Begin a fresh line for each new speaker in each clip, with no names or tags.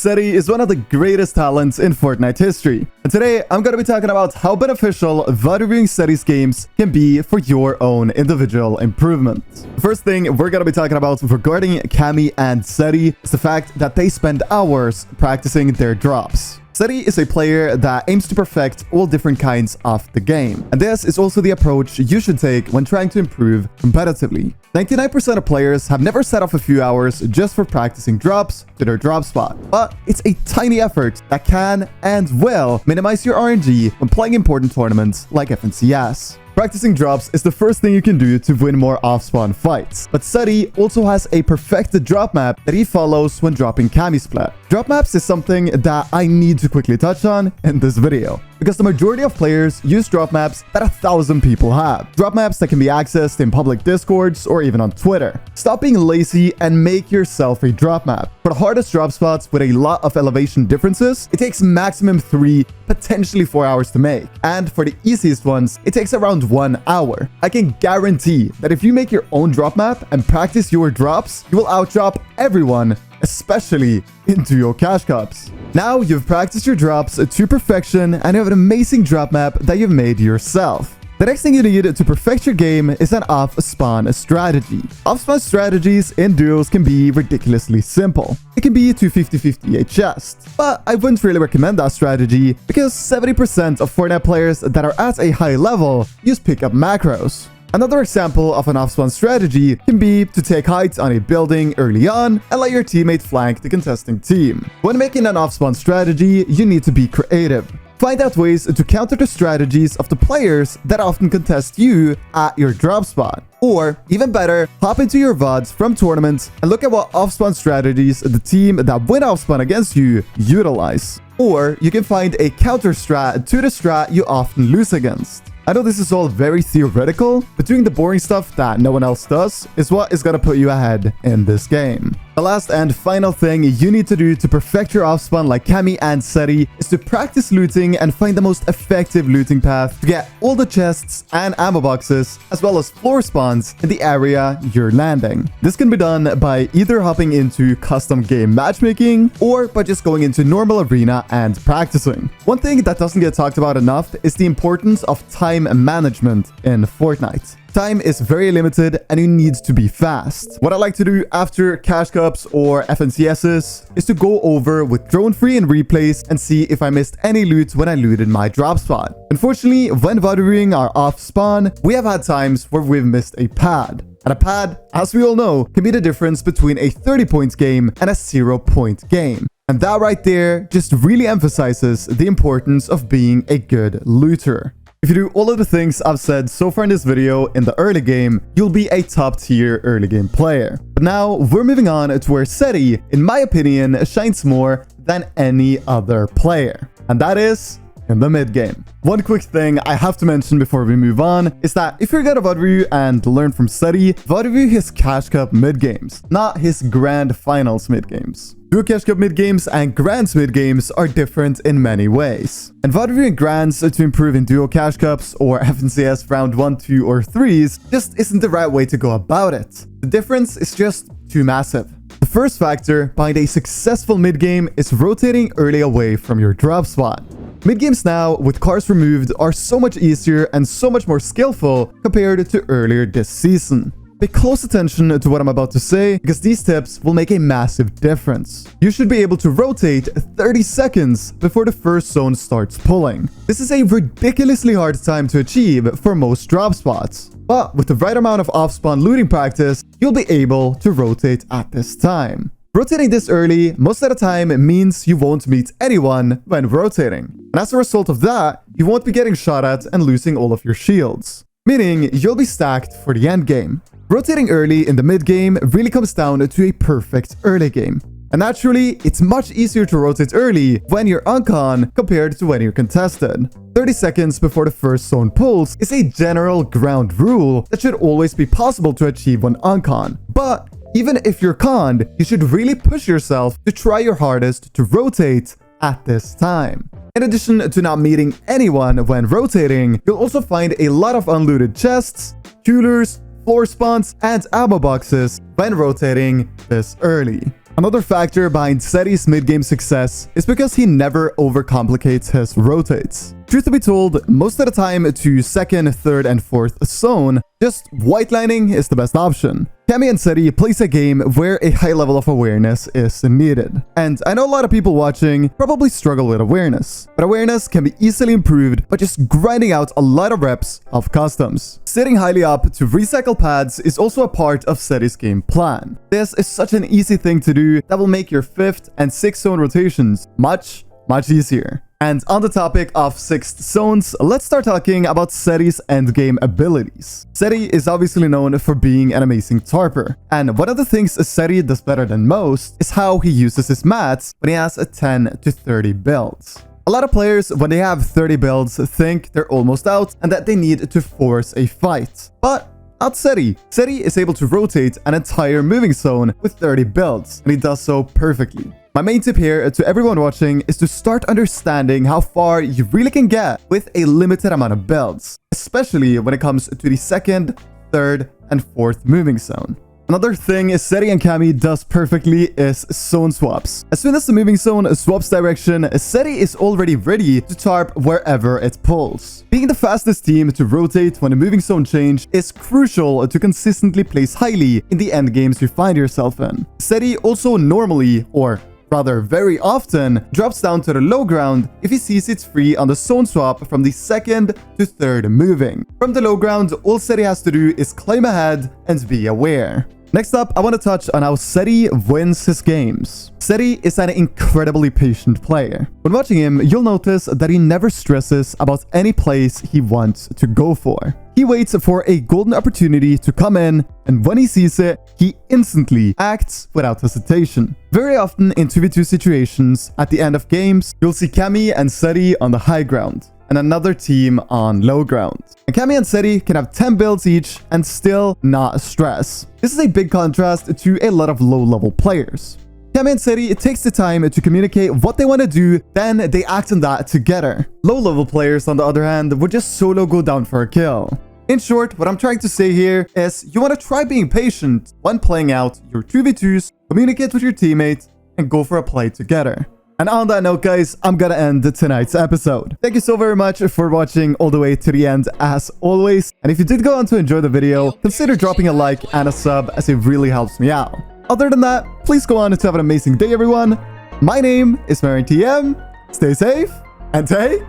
Setty is one of the greatest talents in Fortnite history. And today, I'm going to be talking about how beneficial VOD reviewing Setty's games can be for your own individual improvement. The first thing we're going to be talking about regarding Cammy and Setty is the fact that they spend hours practicing their drops. Setty is a player that aims to perfect all different kinds of the game, and this is also the approach you should take when trying to improve competitively. 99% of players have never set off a few hours just for practicing drops to their drop spot, but it's a tiny effort that can and will minimize your RNG when playing important tournaments like FNCS. Practicing drops is the first thing you can do to win more off-spawn fights, but Setty also has a perfected drop map that he follows when dropping Cammy Split. Drop maps is something that I need to quickly touch on in this video, because the majority of players use drop maps that 1,000 people have. Drop maps that can be accessed in public discords or even on Twitter. Stop being lazy and make yourself a drop map. For the hardest drop spots with a lot of elevation differences, it takes maximum 3, potentially 4 hours to make. And for the easiest ones, it takes around 1 hour. I can guarantee that if you make your own drop map and practice your drops, you will outdrop everyone, especially into your cash cups. Now you've practiced your drops to perfection and you have an amazing drop map that you've made yourself. The next thing you need to perfect your game is an off-spawn strategy. Off-spawn strategies in duos can be ridiculously simple. It can be to 50-50 a chest, but I wouldn't really recommend that strategy because 70% of Fortnite players that are at a high level use pickup macros. Another example of an off-spawn strategy can be to take height on a building early on and let your teammate flank the contesting team. When making an off-spawn strategy, you need to be creative. Find out ways to counter the strategies of the players that often contest you at your drop spot. Or, even better, hop into your VODs from tournaments and look at what off-spawn strategies the team that win off-spawn against you utilize. Or, you can find a counter strat to the strat you often lose against. I know this is all very theoretical, but doing the boring stuff that no one else does is what is gonna put you ahead in this game. The last and final thing you need to do to perfect your off-spawn like Cammy and Setty is to practice looting and find the most effective looting path to get all the chests and ammo boxes, as well as floor spawns in the area you're landing. This can be done by either hopping into custom game matchmaking or by just going into normal arena and practicing. One thing that doesn't get talked about enough is the importance of time management in Fortnite. Time is very limited and you need to be fast. What I like to do after cash cups or FNCSs is to go over with drone free and replays and see if I missed any loot when I looted my drop spot. Unfortunately, when VODing are off spawn, we have had times where we've missed a pad. And a pad, as we all know, can be the difference between a 30-point game and a 0-point game. And that right there just really emphasizes the importance of being a good looter. If you do all of the things I've said so far in this video in the early game, you'll be a top tier early game player. But now we're moving on to where Setty, in my opinion, shines more than any other player. And that is in the mid game. One quick thing I have to mention before we move on is that if you're gonna VOD review and learn from Setty, VOD review his Cash Cup mid games, not his Grand Finals mid games. Duo Cash Cup mid games and Grands mid games are different in many ways. And VOD reviewing Grands to improve in Duo Cash Cups or FNCS round 1, 2, or 3s just isn't the right way to go about it. The difference is just too massive. The first factor behind a successful mid game is rotating early away from your drop spot. Mid-games now, with cars removed, are so much easier and so much more skillful compared to earlier this season. Pay close attention to what I'm about to say, because these tips will make a massive difference. You should be able to rotate 30 seconds before the first zone starts pulling. This is a ridiculously hard time to achieve for most drop spots. But with the right amount of off-spawn looting practice, you'll be able to rotate at this time. Rotating this early most of the time means you won't meet anyone when rotating. And as a result of that, you won't be getting shot at and losing all of your shields. Meaning, you'll be stacked for the end game. Rotating early in the mid game really comes down to a perfect early game. And naturally, it's much easier to rotate early when you're on con compared to when you're contested. 30 seconds before the first zone pulls is a general ground rule that should always be possible to achieve when on con. But even if you're conned, you should really push yourself to try your hardest to rotate at this time. In addition to not meeting anyone when rotating, you'll also find a lot of unlooted chests, coolers, floor spawns, and ammo boxes when rotating this early. Another factor behind Setty's mid-game success is because he never overcomplicates his rotates. Truth to be told, most of the time to second, third, and fourth zone, just white lining is the best option. Cammy and Setty plays a game where a high level of awareness is needed. And I know a lot of people watching probably struggle with awareness, but awareness can be easily improved by just grinding out a lot of reps of customs. Sitting highly up to recycle pads is also a part of Setty's game plan. This is such an easy thing to do that will make your 5th and 6th zone rotations much easier. And on the topic of 6th zones, let's start talking about Setty's endgame abilities. Setty is obviously known for being an amazing tarper, and one of the things Setty does better than most is how he uses his mats when he has a 10 to 30 builds. A lot of players, when they have 30 builds, think they're almost out and that they need to force a fight. But not Setty. Setty is able to rotate an entire moving zone with 30 builds, and he does so perfectly. My main tip here to everyone watching is to start understanding how far you really can get with a limited amount of builds, especially when it comes to the 2nd, 3rd, and 4th moving zone. Another thing Setty and Cammy does perfectly is zone swaps. As soon as the moving zone swaps direction, Setty is already ready to tarp wherever it pulls. Being the fastest team to rotate when a moving zone change is crucial to consistently place highly in the end games you find yourself in. Setty also normally, or rather very often, drops down to the low ground if he sees it's free on the zone swap from the 2nd to 3rd moving. From the low ground, all Setty has to do is climb ahead and be aware. Next up, I want to touch on how Setty wins his games. Setty is an incredibly patient player. When watching him, you'll notice that he never stresses about any place he wants to go for. He waits for a golden opportunity to come in, and when he sees it, he instantly acts without hesitation. Very often in 2v2 situations, at the end of games, you'll see Cammy and Setty on the high ground, and another team on low ground. And Cammy and Setty can have 10 builds each and still not stress. This is a big contrast to a lot of low-level players. Cammy and Setty takes the time to communicate what they want to do, then they act on that together. Low-level players, on the other hand, would just solo go down for a kill. In short, what I'm trying to say here is you want to try being patient when playing out your 2v2s, communicate with your teammate, and go for a play together. And on that note, guys, I'm gonna end tonight's episode. Thank you so very much for watching all the way to the end, as always. And if you did go on to enjoy the video, consider dropping a like and a sub, as it really helps me out. Other than that, please go on to have an amazing day, everyone. My name is M1K3. Stay safe and take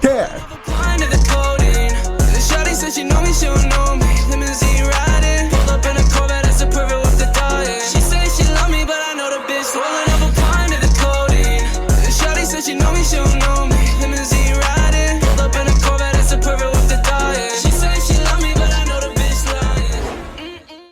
care. She know me, she don't know